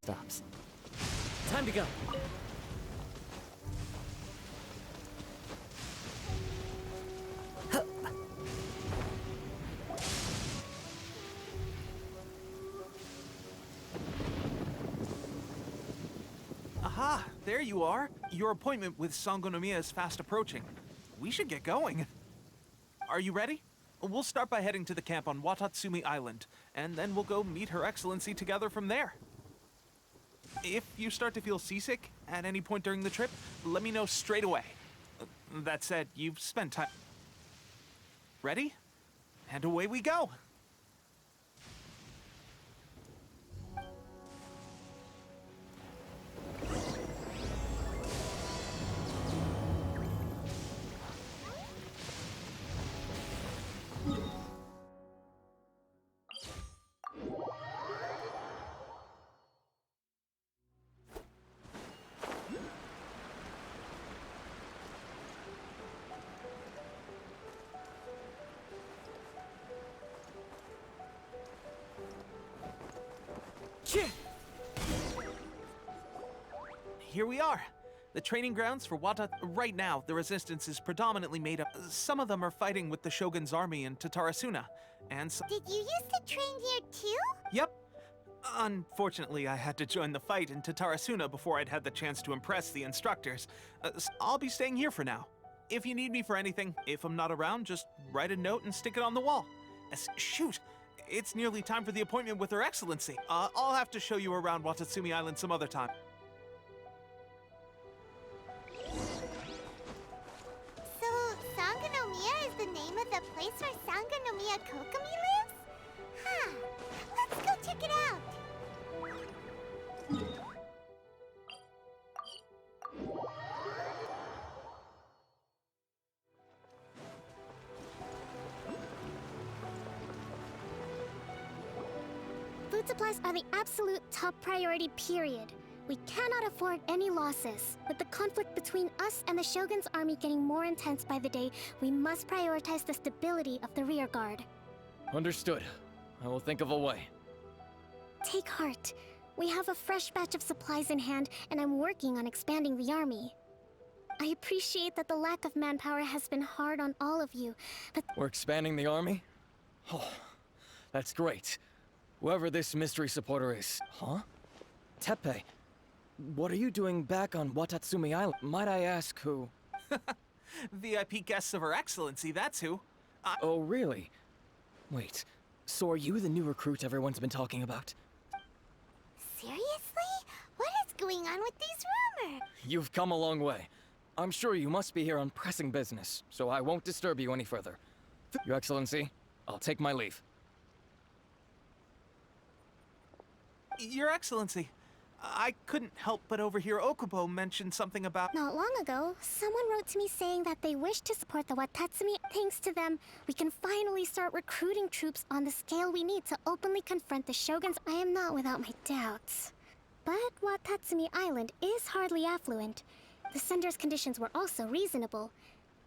stops. Time to go. Aha! There you are! Your appointment with Sangonomiya is fast approaching. We should get going. Are you ready? We'll start by heading to the camp on Watatsumi Island, and then we'll go meet Her Excellency together from there. If you start to feel seasick at any point during the trip, let me know straight away. That said, you've spent time. Ready? And away we go! Here we are. The training grounds for Wata. Right now, the resistance is predominantly made up. Some of them are fighting with the Shogun's army in Tatarasuna, and Did you used to train here too? Yep. Unfortunately, I had to join the fight in Tatarasuna before I'd had the chance to impress the instructors. I'll be staying here for now. If you need me for anything, if I'm not around, just write a note and stick it on the wall. Shoot! It's nearly time for the appointment with Her Excellency. I'll have to show you around Watatsumi Island some other time. So, Sangonomiya is the name of the place where Sangonomiya Kokomi lives? Huh. Let's go check it out. Food supplies are the absolute top priority, period. We cannot afford any losses. With the conflict between us and the Shogun's army getting more intense by the day, we must prioritize the stability of the rear guard. Understood. I will think of a way. Take heart. We have a fresh batch of supplies in hand, and I'm working on expanding the army. I appreciate that the lack of manpower has been hard on all of you, but We're expanding the army? Oh, that's great. Whoever this mystery supporter is. Huh? Teppei, what are you doing back on Watatsumi Island? Might I ask who? VIP guests of Her Excellency, that's who. Oh, really? Wait, so are you the new recruit everyone's been talking about? Seriously? What is going on with these rumors? You've come a long way. I'm sure you must be here on pressing business, so I won't disturb you any further. Your Excellency, I'll take my leave. Your Excellency, I couldn't help but overhear Okubo mention something about... not long ago, someone wrote to me saying that they wish to support the Watatsumi. Thanks to them, we can finally start recruiting troops on the scale we need to openly confront the Shoguns. I am not without my doubts. But Watatsumi Island is hardly affluent. The sender's conditions were also reasonable.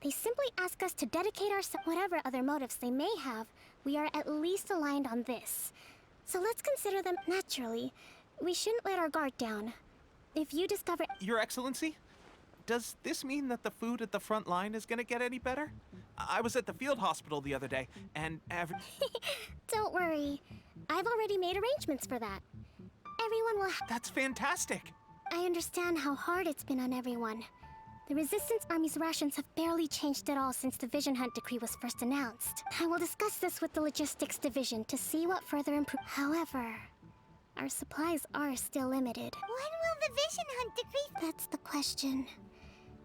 They simply ask us to dedicate ourselves. Whatever other motives they may have, we are at least aligned on this. So let's consider them naturally. We shouldn't let our guard down. If you discover... Your Excellency? Does this mean that the food at the front line is gonna get any better? I was at the field hospital the other day, and Don't worry. I've already made arrangements for that. Everyone will That's fantastic! I understand how hard it's been on everyone. The Resistance Army's rations have barely changed at all since the Vision Hunt decree was first announced. I will discuss this with the Logistics Division to see what further improve. However, our supplies are still limited. When will the Vision Hunt decree... That's the question.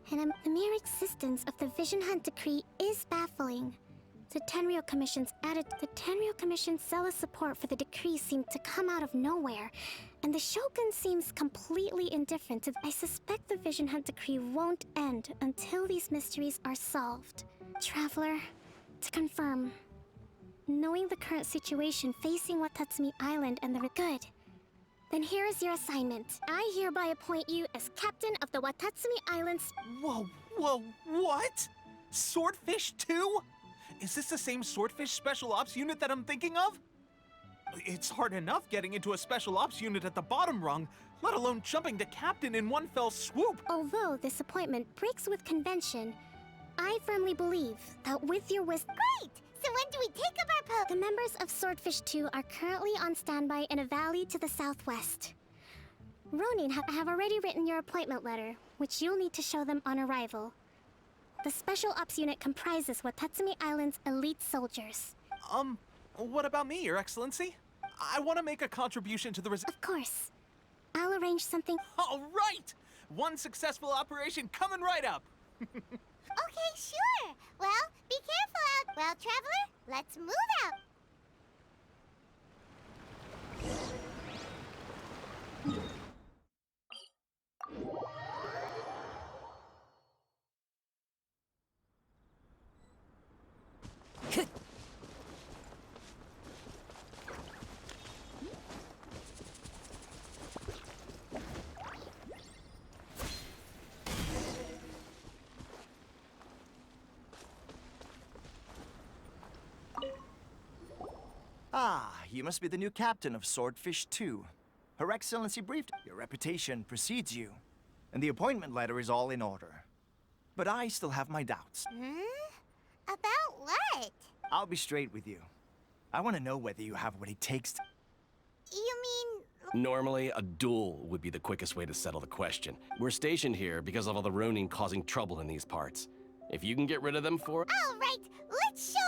And the mere existence of the Vision Hunt decree is baffling. The Tenryou Commission's zealous support for the decree seemed to come out of nowhere, and the Shogun seems completely indifferent to... I suspect the Vision Hunt decree won't end until these mysteries are solved. Traveler, to confirm, knowing the current situation facing Watatsumi Island and the... Good. Then here is your assignment. I hereby appoint you as captain of the Watatsumi Islands... Whoa, what? Swordfish too? Is this the same Swordfish Special Ops unit that I'm thinking of? It's hard enough getting into a special ops unit at the bottom rung, let alone jumping to captain in one fell swoop. Although this appointment breaks with convention, I firmly believe that with your wisdom... Great! So when do we take up our post? The members of Swordfish 2 are currently on standby in a valley to the southwest. Ronin have already written your appointment letter, which you'll need to show them on arrival. The Special Ops Unit comprises Watatsumi Island's elite soldiers. What about me, Your Excellency? I want to make a contribution to the Of course. I'll arrange something... All right! One successful operation coming right up! Okay, sure. Well, be careful out. Well, traveler, let's move out. Ah, you must be the new captain of Swordfish 2. Her Excellency briefed. Your reputation precedes you, and the appointment letter is all in order. But I still have my doubts. About what? I'll be straight with you. I want to know whether you have what it takes to... You mean... Normally, a duel would be the quickest way to settle the question. We're stationed here because of all the Ronin causing trouble in these parts. If you can get rid of them for... All right, let's show...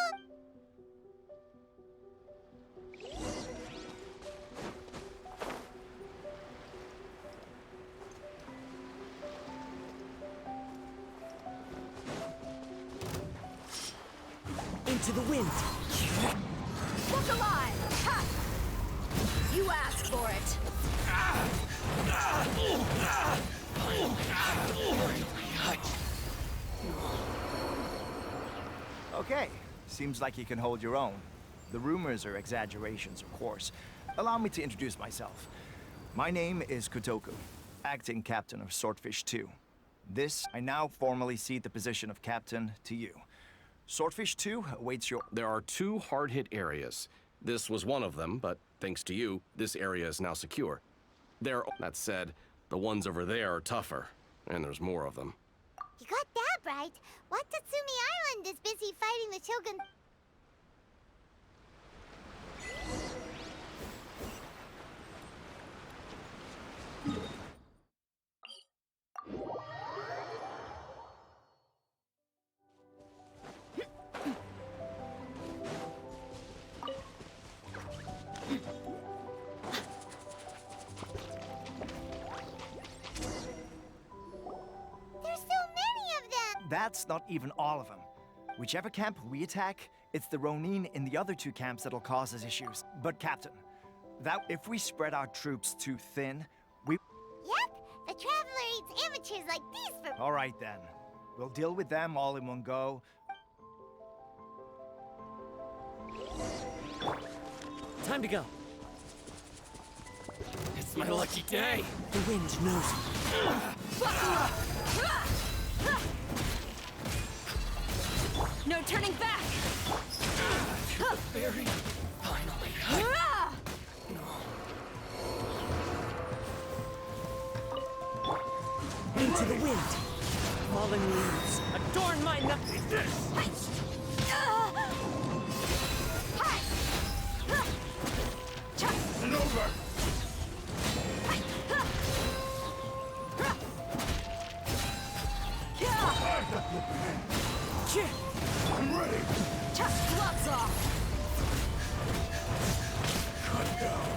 Into the wind. Look alive! Ha! You asked for it. Okay, seems like you can hold your own. The rumors are exaggerations, of course. Allow me to introduce myself. My name is Kotoku, acting captain of Swordfish 2. I now formally cede the position of captain to you. Swordfish 2 awaits your... There are 2 hard-hit areas. This was one of them, but thanks to you, this area is now secure. That said, the ones over there are tougher, and there's more of them. You got that right. Watatsumi Island is busy fighting the Shogun... That's not even all of them. Whichever camp we attack, it's the Ronin in the other 2 camps that'll cause us issues. But Captain, if we spread our troops too thin, we... Yep, the Traveler eats amateurs like these for... All right then. We'll deal with them all in one go. Time to go. It's my lucky day. The wind knows no turning back! Very finally. Into the wind. Fallen leaves adorn my And over. I'm ready. Gloves off! Cut down.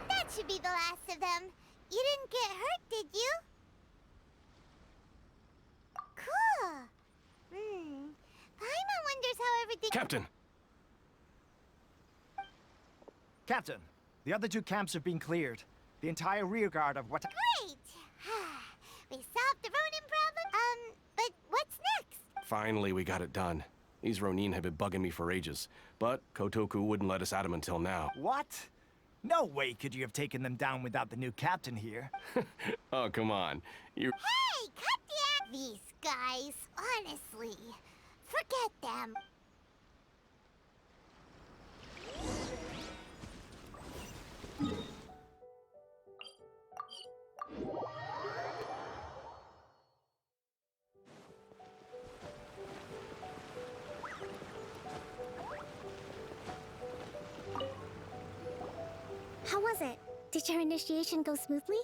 That should be the last of them. You didn't get hurt, did you? Cool. Paimon wonders how everything... Captain! Captain, the other 2 camps have been cleared. The entire rearguard of what... Great! We solved the Ronin problem. But what's next? Finally, we got it done. These Ronin have been bugging me for ages, but Kotoku wouldn't let us at them until now. What? No way could you have taken them down without the new captain here. Oh, come on. Hey, cut the act! These guys, honestly. Forget them. How was it? Did your initiation go smoothly?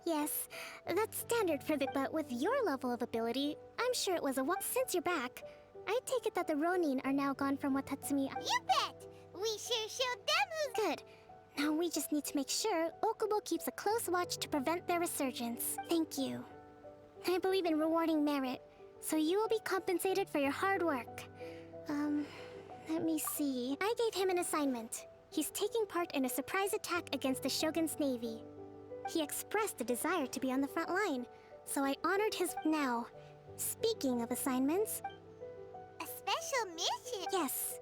Yes, that's standard for the... But with your level of ability, I'm sure it was a what. Since you're back, I take it that the Ronin are now gone from Watatsumi. You bet! We sure showed them who's... Good. Now we just need to make sure Okubo keeps a close watch to prevent their resurgence. Thank you. I believe in rewarding merit, so you will be compensated for your hard work. Let me see. I gave him an assignment. He's taking part in a surprise attack against the Shogun's navy. He expressed a desire to be on the front line, so I honored his... Now, speaking of assignments... A special mission? Yes.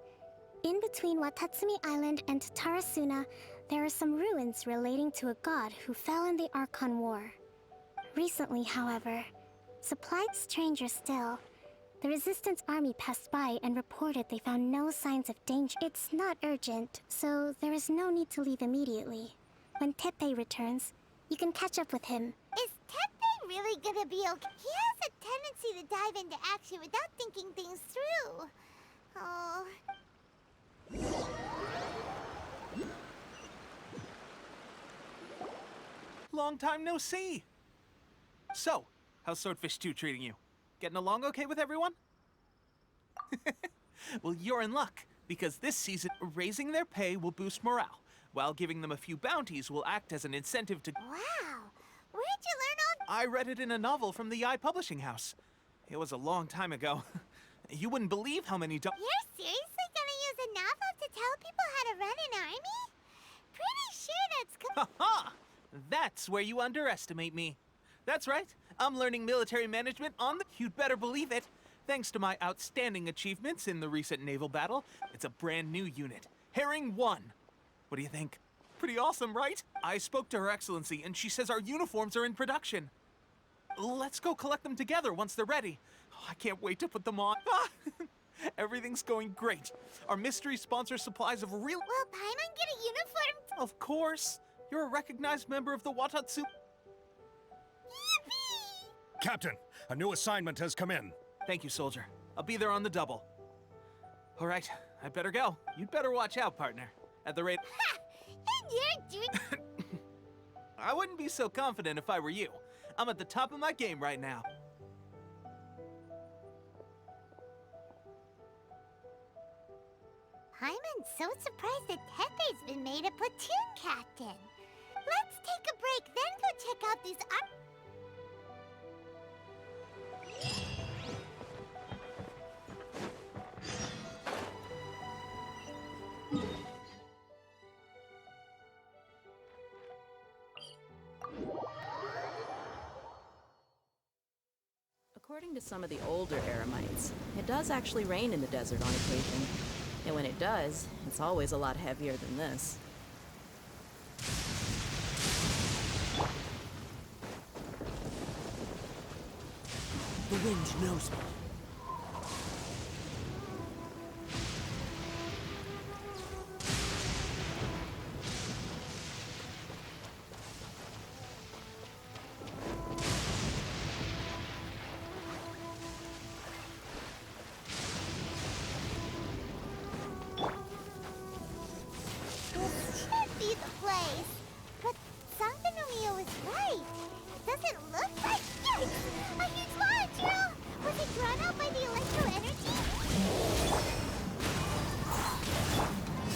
In between Watatsumi Island and Tatarasuna, there are some ruins relating to a god who fell in the Archon War. Recently, however, supplied stranger still, the Resistance army passed by and reported they found no signs of danger. It's not urgent, so there is no need to leave immediately. When Teppei returns, you can catch up with him. Is Teppei really gonna be okay? He has a tendency to dive into action without thinking things through. Oh... Long time no see. So, how's Swordfish 2 treating you? Getting along okay with everyone? Well, you're in luck, because this season, raising their pay will boost morale, while giving them a few bounties will act as an incentive to... Wow! Where'd you learn all... I read it in a novel from the Yi Publishing House. It was a long time ago. You wouldn't believe how many You're seriously gonna use a novel to tell people how to run an army? Pretty sure that's... Ha! That's where you underestimate me. That's right. I'm learning military management on the... You'd better believe it. Thanks to my outstanding achievements in the recent naval battle, it's a brand new unit. Herring 1. What do you think? Pretty awesome, right? I spoke to Her Excellency, and she says our uniforms are in production. Let's go collect them together once they're ready. I can't wait to put them on. Everything's going great. Our mystery sponsor supplies of real... Will Paimon get a uniform? Of course. You're a recognized member of the Watatsu... Yippee! Captain, a new assignment has come in. Thank you, soldier. I'll be there on the double. All right, I'd better go. You'd better watch out, partner. At the rate... Ha! And you're doing... I wouldn't be so confident if I were you. I'm at the top of my game right now. Paimon's so surprised that Teppei's been made a platoon captain. Let's take a break, then go check out these... According to some of the older Eremites, it does actually rain in the desert on occasion. And when it does, it's always a lot heavier than this. The wind knows me. This should be the place. But Sangonomiya was right. It doesn't look like... Yikes! A huge lava drill! Was it drawn out by the electro energy?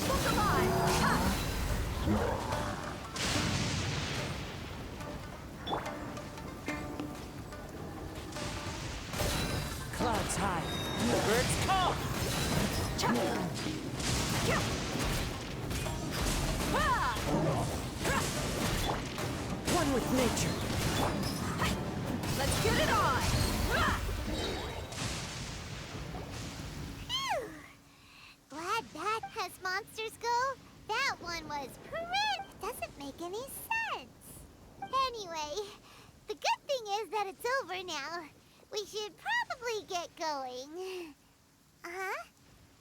Look alive! Ha! Clouds high. Birds come! One with nature. Let's get it on! Phew! Glad that, as monsters go, that one was doesn't make any sense. Anyway, the good thing is that it's over now. We should probably get going. Uh-huh.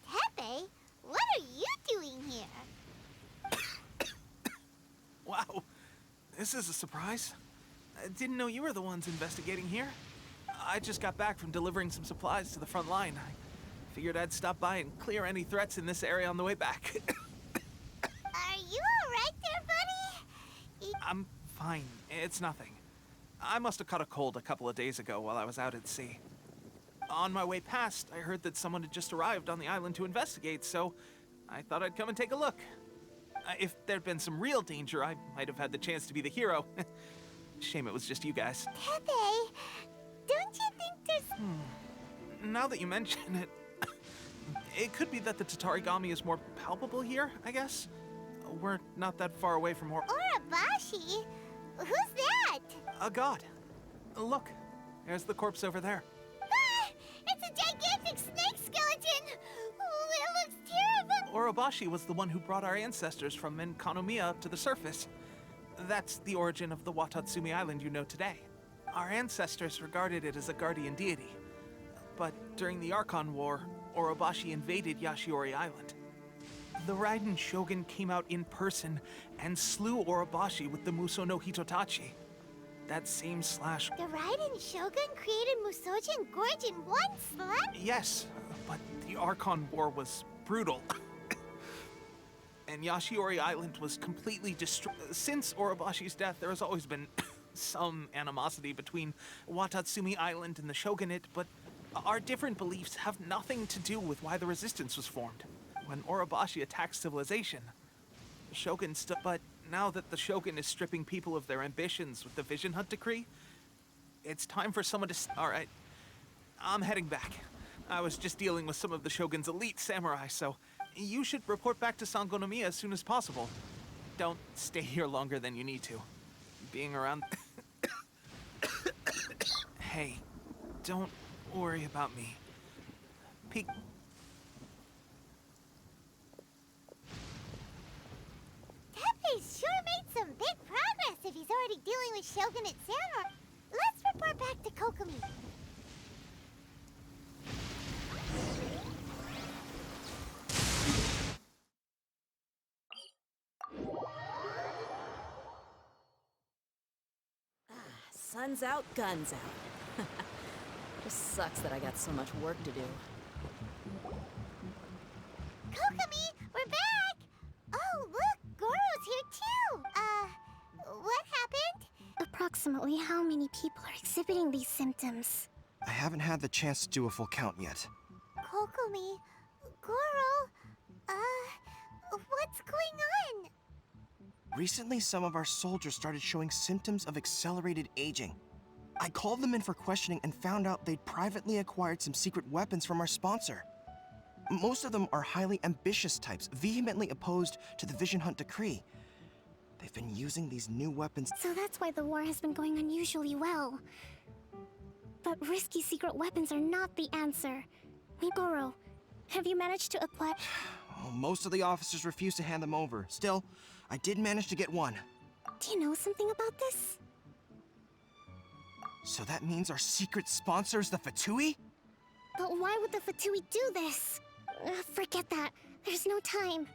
Teppei, what are you doing here? Wow, this is a surprise. I didn't know you were the ones investigating here. I just got back from delivering some supplies to the front line. I figured I'd stop by and clear any threats in this area on the way back. Are you alright there, buddy? I'm fine. It's nothing. I must have caught a cold a couple of days ago while I was out at sea. On my way past, I heard that someone had just arrived on the island to investigate, so I thought I'd come and take a look. If there'd been some real danger, I might have had the chance to be the hero. Shame it was just you guys. Pepe, don't you think there's... Now that you mention it, it could be that the Tatarigami is more palpable here, I guess. We're not that far away from Urabashi? Who's that? a god. Look, there's the corpse over there. Ah! It's a gigantic snake skeleton! Oh, it looks terrible! Orobashi was the one who brought our ancestors from Enkanomiya up to the surface. That's the origin of the Watatsumi Island you know today. Our ancestors regarded it as a guardian deity. But during the Archon War, Orobashi invaded Yashiori Island. The Raiden Shogun came out in person and slew Orobashi with the Muso no Hitotachi. That same slash... The Raiden Shogun created Musojin Gorge in one slap? Yes, but the Archon War was brutal. And Yashiori Island was completely destroyed. Since Orobashi's death, there has always been some animosity between Watatsumi Island and the Shogunate, but our different beliefs have nothing to do with why the resistance was formed. When Orobashi attacked civilization, the Shogun but now that the Shogun is stripping people of their ambitions with the Vision Hunt Decree, it's time for someone to Alright, I'm heading back. I was just dealing with some of the Shogun's elite samurai, so you should report back to Sangonomiya as soon as possible. Don't stay here longer than you need to. Being around... Hey, don't worry about me. Peek... Tepe's sure made some big progress if he's already dealing with Shogunate samurai. Let's report back to Kokomi. Sun's out, guns out. Just sucks that I got so much work to do. Kokomi, we're back! Oh, look, Goro's here too! What happened? Approximately how many people are exhibiting these symptoms? I haven't had the chance to do a full count yet. Kokomi, Goro, what's going on? Recently, some of our soldiers started showing symptoms of accelerated aging. I called them in for questioning and found out they'd privately acquired some secret weapons from our sponsor. Most of them are highly ambitious types, vehemently opposed to the Vision Hunt Decree. They've been using these new weapons. So that's why the war has been going unusually well. But risky secret weapons are not the answer. Goro, have you managed to acquire... Well, most of the officers refuse to hand them over. Still, I did manage to get one. Do you know something about this? So that means our secret sponsor is the Fatui? But why would the Fatui do this? Forget that. There's no time.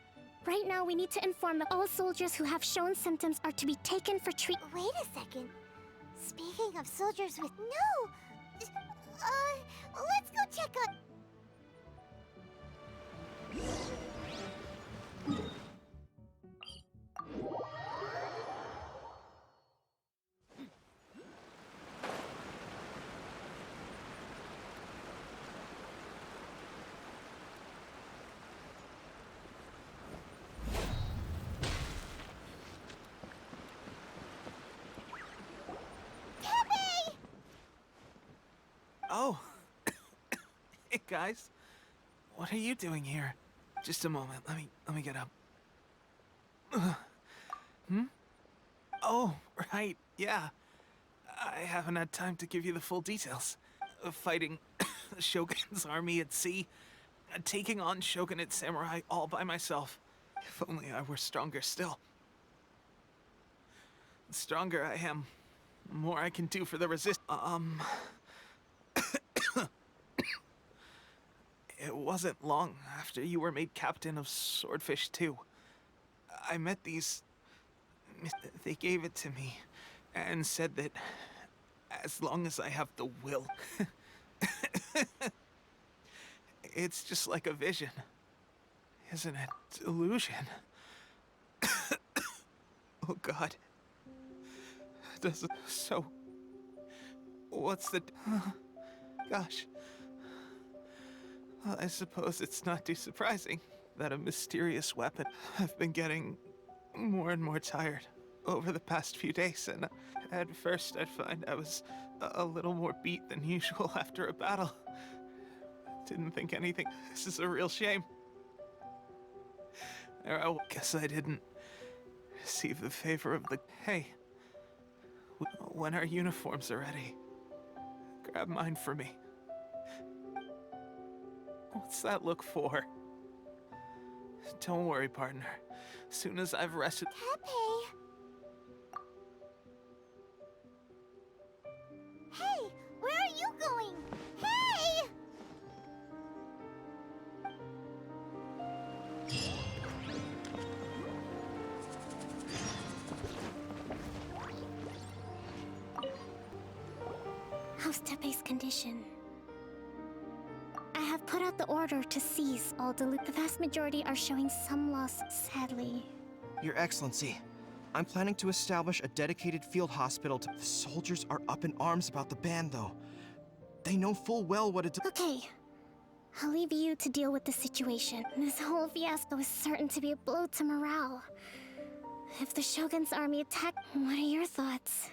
Right now, we need to inform that all soldiers who have shown symptoms are to be taken for treatment. Wait a second. Speaking of soldiers with... No! Let's go check on... Oh. Hey, guys. What are you doing here? Just a moment. Let me get up. Oh, right. Yeah. I haven't had time to give you the full details. Fighting the Shogun's army at sea, taking on Shogunate samurai all by myself. If only I were stronger still. The stronger I am, the more I can do for the It wasn't long after you were made captain of Swordfish 2. I met these... They gave it to me and said that as long as I have the will... It's just like a vision, isn't it? Illusion. Oh God. Doesn't... So... What's the... Gosh. Well, I suppose it's not too surprising that a mysterious weapon... I've been getting more and more tired over the past few days, and at first I'd find I was a little more beat than usual after a battle. Didn't think anything. This is a real shame. I guess I didn't receive the favor of the... Hey, when our uniforms are ready, grab mine for me. What's that look for? Don't worry, partner. As soon as I've rested... Tepe! Hey, where are you going? Hey! How's Tepe's condition? I have put out the order to cease all The vast majority are showing some loss, sadly. Your Excellency, I'm planning to establish a dedicated field hospital to... The soldiers are up in arms about the ban, though. They know full well what it's... Okay. I'll leave you to deal with the situation. This whole fiasco is certain to be a blow to morale. If the Shogun's army attack, what are your thoughts?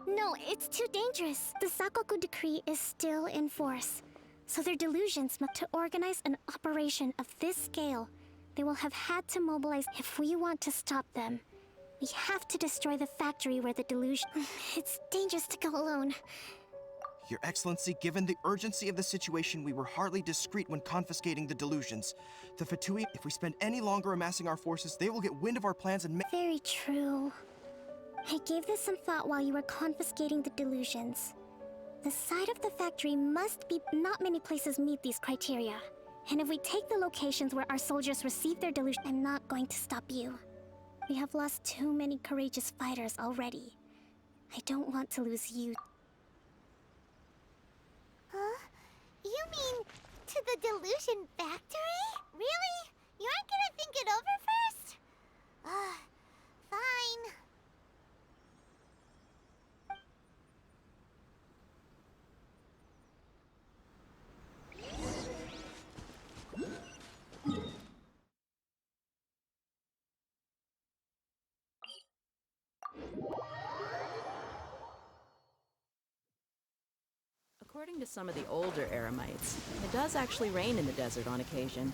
No, it's too dangerous. The Sakoku decree is still in force. So their delusions to organize an operation of this scale, they will have had to mobilize. If we want to stop them, we have to destroy the factory where the delusion... It's dangerous to go alone. Your Excellency, given the urgency of the situation, we were hardly discreet when confiscating the delusions. The Fatui, if we spend any longer amassing our forces, they will get wind of our plans and Very true. I gave this some thought while you were confiscating the delusions. The site of the factory must be... Not many places meet these criteria. And if we take the locations where our soldiers receive their delusion, I'm not going to stop you. We have lost too many courageous fighters already. I don't want to lose you. Huh? You mean to the delusion factory? Really? You aren't gonna think it over first? Fine. According to some of the older Eremites, it does actually rain in the desert on occasion.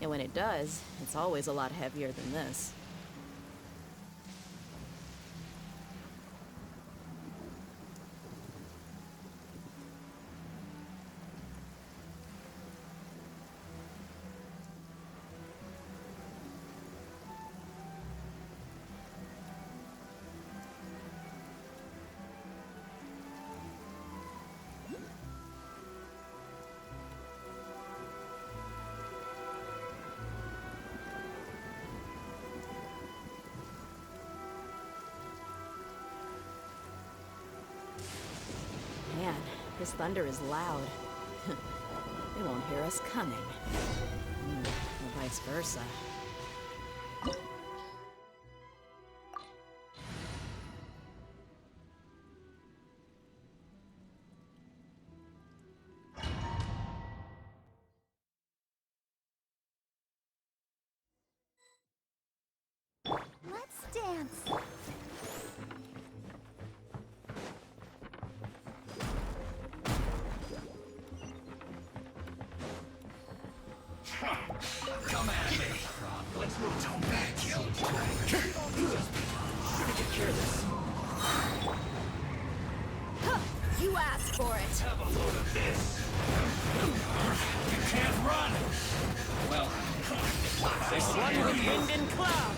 And when it does, it's always a lot heavier than this. Man, this thunder is loud. They won't hear us coming. Or vice versa. Let's dance. Come at me. Let's move. Don't back you. Take care of this. You asked for it. Have a load of this. You can't run. Well, This one with wind and cloud.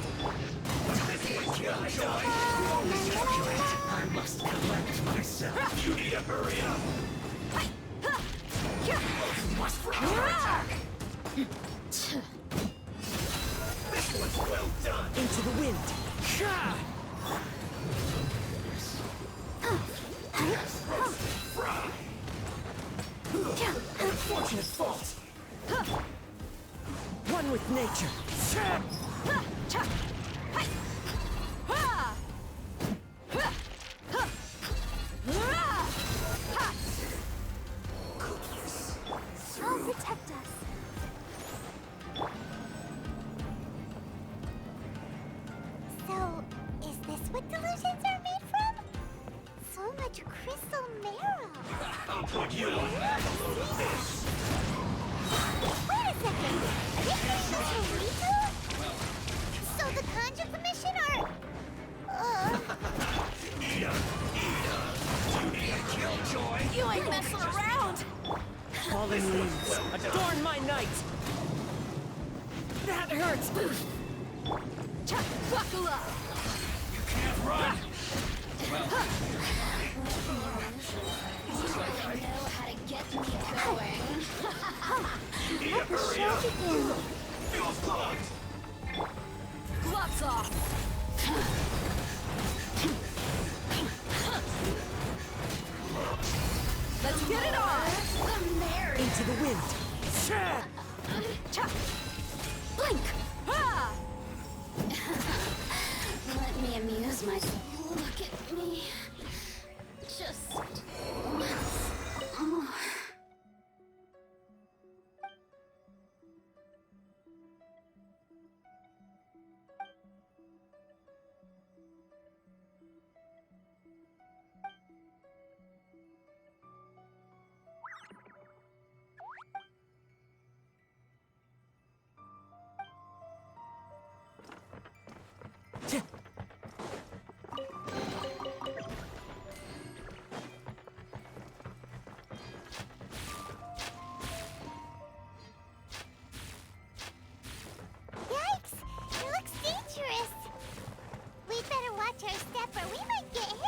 I must collect myself. You need to hurry up. You must attack. This one's well done. Into the wind. Fry. Unfortunate fault. One with nature. That hurts. Buckle up. You can't run! Know how to get me going. Yeah, hurry up! Fuel's clogged! Gloves off. Let's get it on. Into the wind. Blink. Ah! Let me amuse myself. Look at me. Just once more. Yikes! It looks dangerous. We'd better watch our step or we might get hit.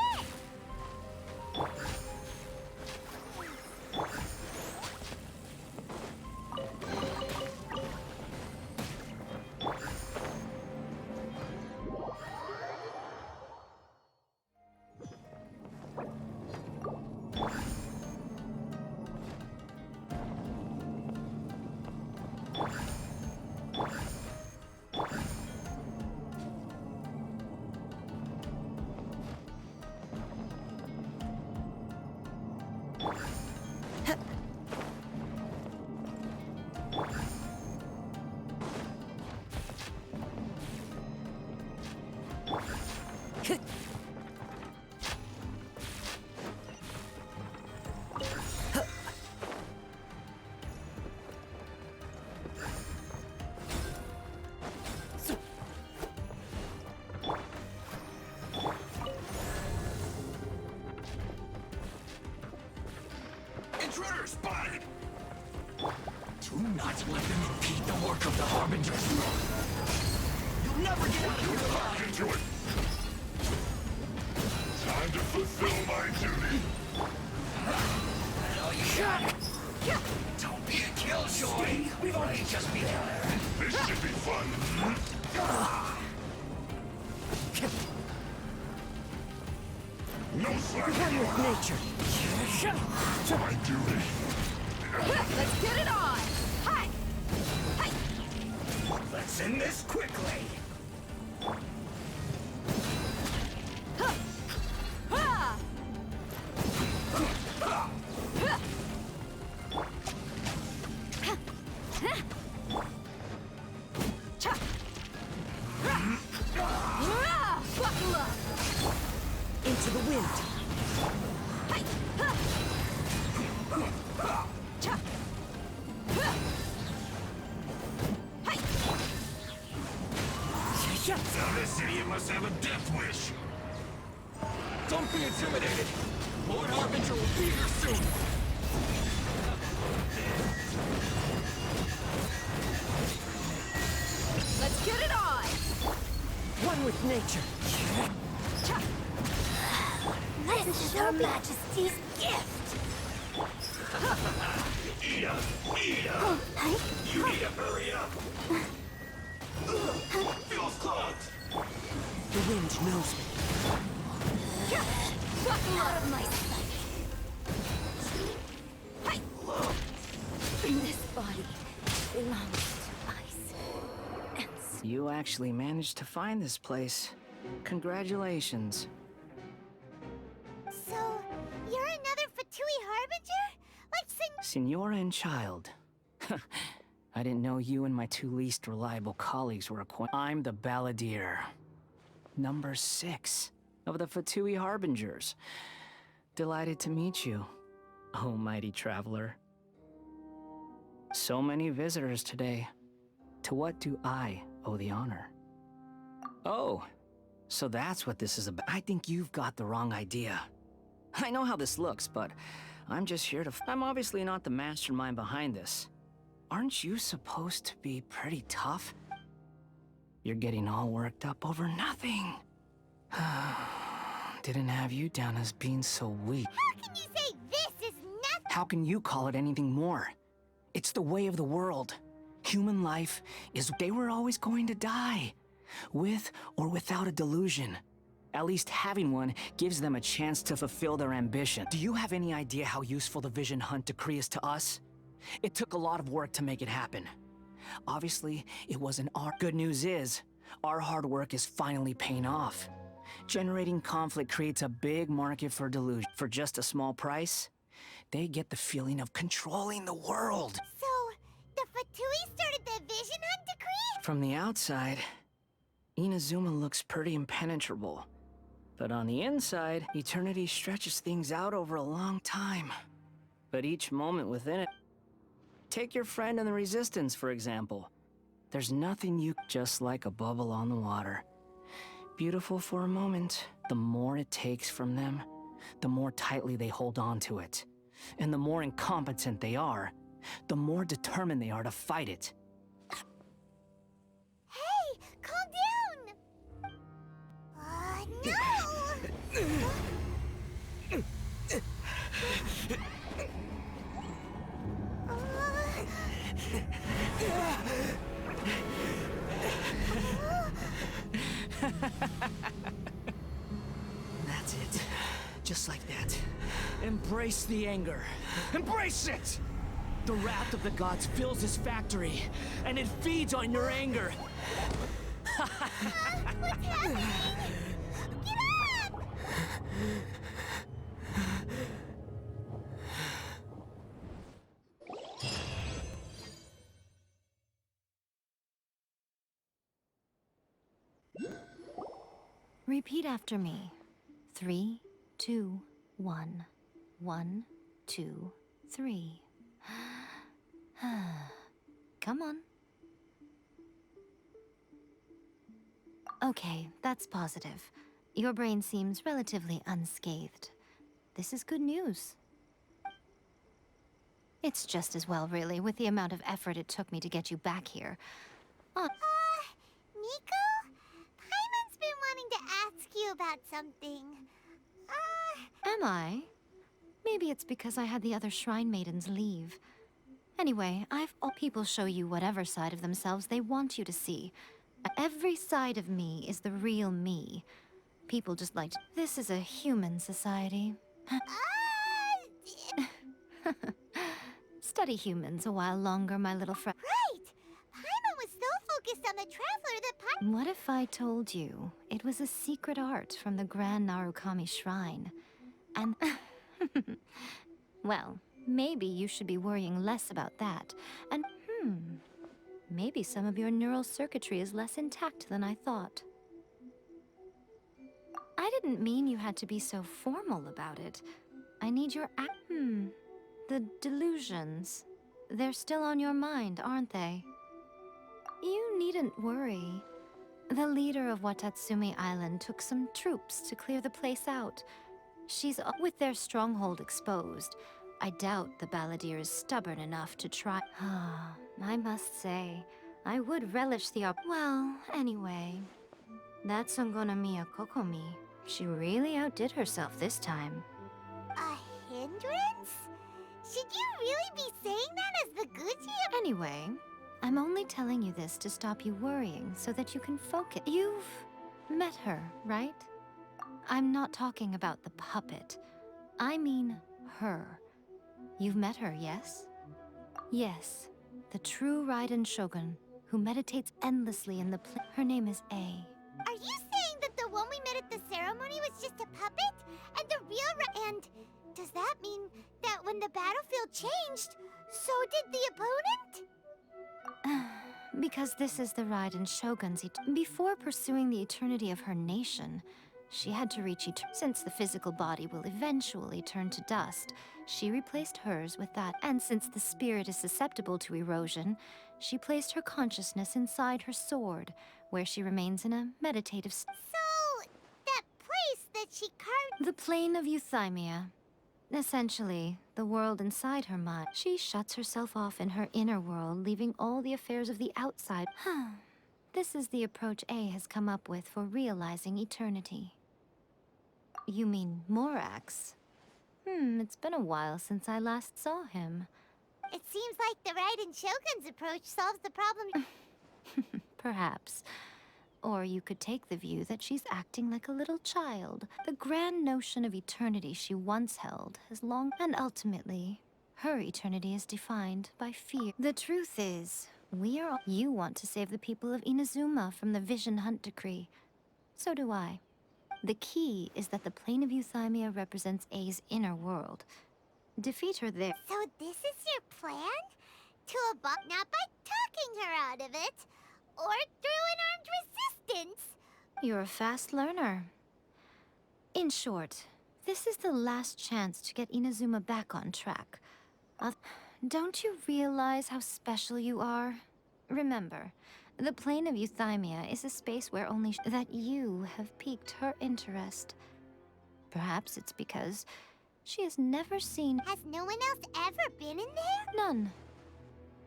Intruder spotted! Do not let them impede the work of the Harbingers. You'll never get out of here alive! Into it! Time to fulfill my duty! Oh, you got it! Don't be a killjoy! We've only just begun. This should be fun! No slack! One with nature. My duty! Let's get it on. Hi. Hi. Let's end this quickly! Ha! Buckle up. Into the wind. Now this idiot must have a death wish! Don't be intimidated. Lord Harbinger will be here soon. Let's get it on. One with nature. This is Her Majesty's gift. Ida! Ida! You need to hurry up! Feels clogged! The wind knows me. Buckle out of my sight. This body belongs to ice and snow. You actually managed to find this place. Congratulations. So, you're another Fatui Harbinger? Like Signora and child. I didn't know you and my two least reliable colleagues were acquainted. I'm the Balladeer. Number 6 of the Fatui Harbingers. Delighted to meet you, oh mighty traveler. So many visitors today. To what do I owe the honor? Oh, so that's what this is about. I think you've got the wrong idea. I know how this looks, but I'm just here to... I'm obviously not the mastermind behind this. Aren't you supposed to be pretty tough? You're getting all worked up over nothing. Didn't have you down as being so weak. How can you say this is nothing? How can you call it anything more? It's the way of the world. Human life is they were always going to die, with or without a delusion. At least having one gives them a chance to fulfill their ambition. Do you have any idea how useful the Vision Hunt decree is to us? It took a lot of work to make it happen. Obviously, it wasn't our... Good news is, our hard work is finally paying off. Generating conflict creates a big market for delusion. For just a small price, they get the feeling of controlling the world. So, the Fatui started the Vision Hunt decree? From the outside, Inazuma looks pretty impenetrable. But on the inside, eternity stretches things out over a long time. But each moment within it... Take your friend in the Resistance, for example. There's nothing you... Just like a bubble on the water. Beautiful for a moment. The more it takes from them, the more tightly they hold on to it. And the more incompetent they are, the more determined they are to fight it. Hey, calm down! No! That's it. Just like that. Embrace the anger. Embrace it! The wrath of the gods fills this factory, and it feeds on your anger. What's happening? Get up! Repeat after me. 3, 2, 1. 1, 2, 3. Come on. Okay, that's positive. Your brain seems relatively unscathed. This is good news. It's just as well, really, with the amount of effort it took me to get you back here. Nico? Paimon's been wanting to ask you about something. Am I? Maybe it's because I had the other Shrine Maidens leave. Anyway, all people show you whatever side of themselves they want you to see. Every side of me is the real me. People just like to... This is a human society. Study humans a while longer, my little friend. Right! Paimon was so focused on the Traveler that What if I told you it was a secret art from the Grand Narukami Shrine? And... well, maybe you should be worrying less about that. And, maybe some of your neural circuitry is less intact than I thought. I didn't mean you had to be so formal about it. I need your the delusions. They're still on your mind, aren't they? You needn't worry. The leader of Watatsumi Island took some troops to clear the place out. She's with their stronghold exposed. I doubt the Balladeer is stubborn enough to try. I must say, I would relish the Well, anyway, that Sangonomiya Kokomi, she really outdid herself this time. A hindrance? Should you really be saying that as the Gucci? Anyway, I'm only telling you this to stop you worrying so that you can focus. You've met her, right? I'm not talking about the puppet. I mean her. You've met her, yes? Yes, the true Raiden Shogun, who meditates endlessly in the her name is A. Are you saying that the one we met at the ceremony was just a puppet? And the real And does that mean that when the battlefield changed, so did the opponent? Because this is the Raiden Shogun's before pursuing the eternity of her nation, she had to reach since the physical body will eventually turn to dust, she replaced hers with that. And since the spirit is susceptible to erosion, she placed her consciousness inside her sword, where she remains in a meditative So, that place that she carved... The plane of euthymia. Essentially, the world inside her mind. She shuts herself off in her inner world, leaving all the affairs of the outside. This is the approach A has come up with for realizing eternity. You mean Morax? It's been a while since I last saw him. It seems like the Raiden Shogun's approach solves the problem. Perhaps. Or you could take the view that she's acting like a little child. The grand notion of eternity she once held has long... And ultimately, her eternity is defined by fear. The truth is, you want to save the people of Inazuma from the Vision Hunt decree. So do I. The key is that the plane of Euthymia represents A's inner world. Defeat her there. So this is your plan? To abort, not by talking her out of it, or through an armed resistance. You're a fast learner. In short, this is the last chance to get Inazuma back on track. Don't you realize how special you are? Remember, the plane of Euthymia is a space where only that you have piqued her interest. Perhaps it's because she has never seen... Has no one else ever been in there? None.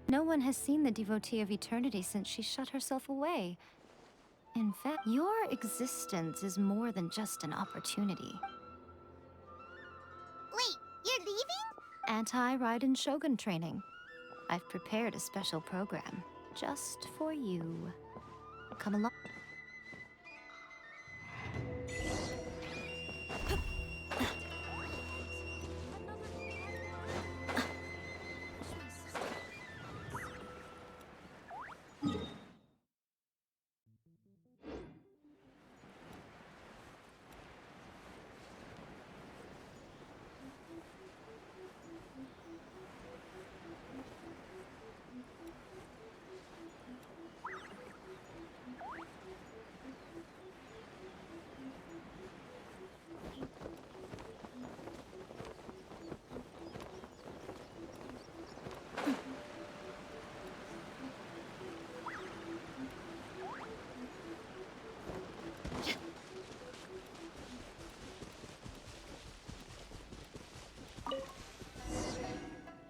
No one has seen the devotee of eternity since she shut herself away. In fact, your existence is more than just an opportunity. Wait, you're leaving? Anti-Raiden Shogun training. I've prepared a special program just for you. Come along.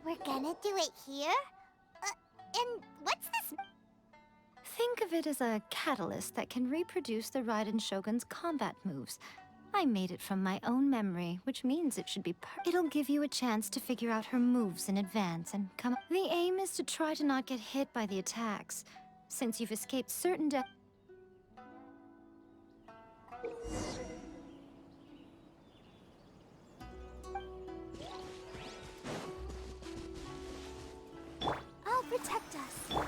We're gonna do it here? And what's this? Think of it as a catalyst that can reproduce the Raiden Shogun's combat moves. I made it from my own memory, which means it should be It'll give you a chance to figure out her moves in advance and come... The aim is to try to not get hit by the attacks, since you've escaped certain death... I'll protect us.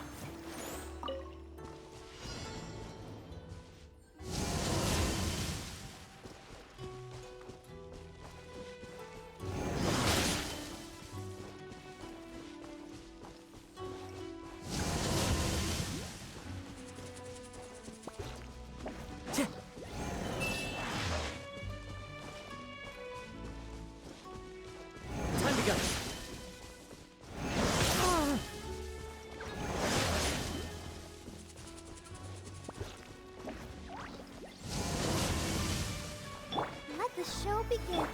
Time to go. Let the show begin.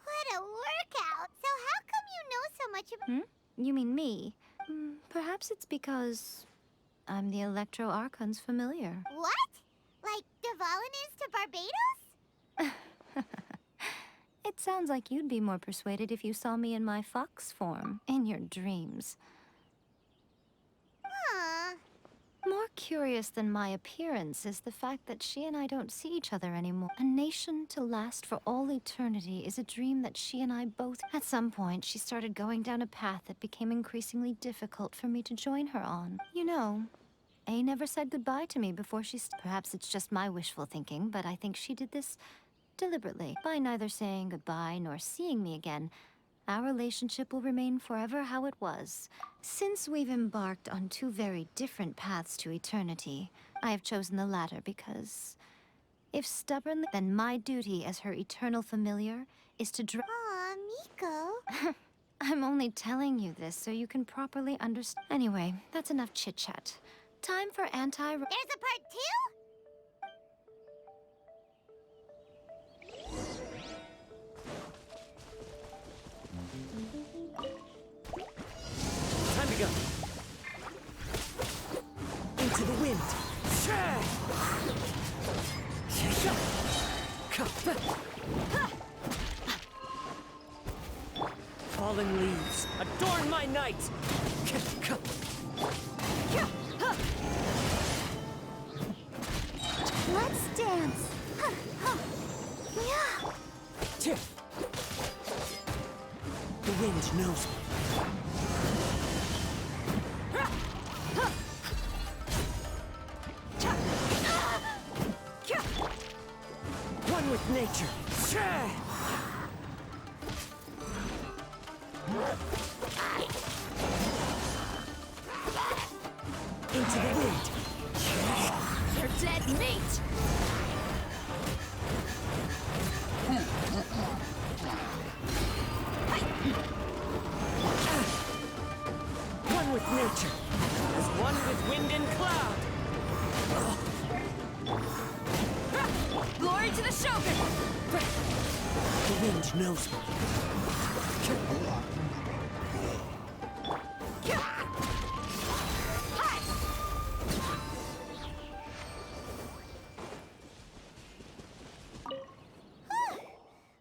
What a workout! So how come you know so much about... You mean me? Perhaps it's because I'm the Electro Archon's familiar. What? Like Devalin is to Barbados? It sounds like you'd be more persuaded if you saw me in my fox form, in your dreams. Huh. More curious than my appearance is the fact that she and I don't see each other anymore. A nation to last for all eternity is a dream that she and I both... At some point, she started going down a path that became increasingly difficult for me to join her on. You know, A never said goodbye to me before she... Perhaps it's just my wishful thinking, but I think she did this deliberately. By neither saying goodbye nor seeing me again, our relationship will remain forever how it was. Since we've embarked on two very different paths to eternity, I have chosen the latter because if stubbornly, then my duty as her eternal familiar is to Aw, Miko. I'm only telling you this so you can properly understand. Anyway, that's enough chit-chat. Time for anti- There's a part 2? Time to go. Into the wind. Fallen leaves, adorn my night. Let's dance. The wind knows me. One with nature. Into the wind. You're dead meat! One with nature, as one with wind and cloud. Glory to the Shogun! The wind knows me.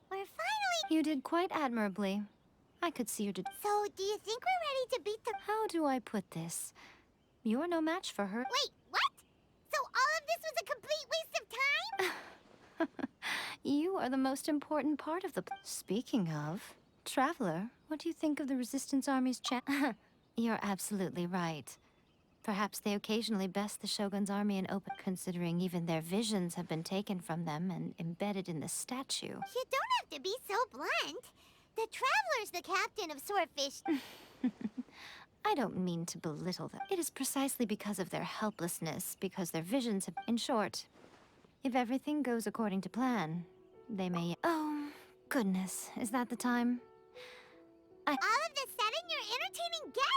We're finally... You did quite admirably. I could see you did. So, do you think we're ready to beat the... How do I put this? You're no match for her. Wait, what? So all of this was a complete waste of time? You are the most important part of the... Speaking of, Traveler, what do you think of the Resistance Army's You're absolutely right. Perhaps they occasionally best the Shogun's army in open, considering even their visions have been taken from them and embedded in the statue. You don't have to be so blunt. The Traveler's the captain of Swordfish. I don't mean to belittle them. It is precisely because of their helplessness, because their visions have... In short, if everything goes according to plan, they may... Oh, goodness. Is that the time? All of the sudden, you're entertaining guests!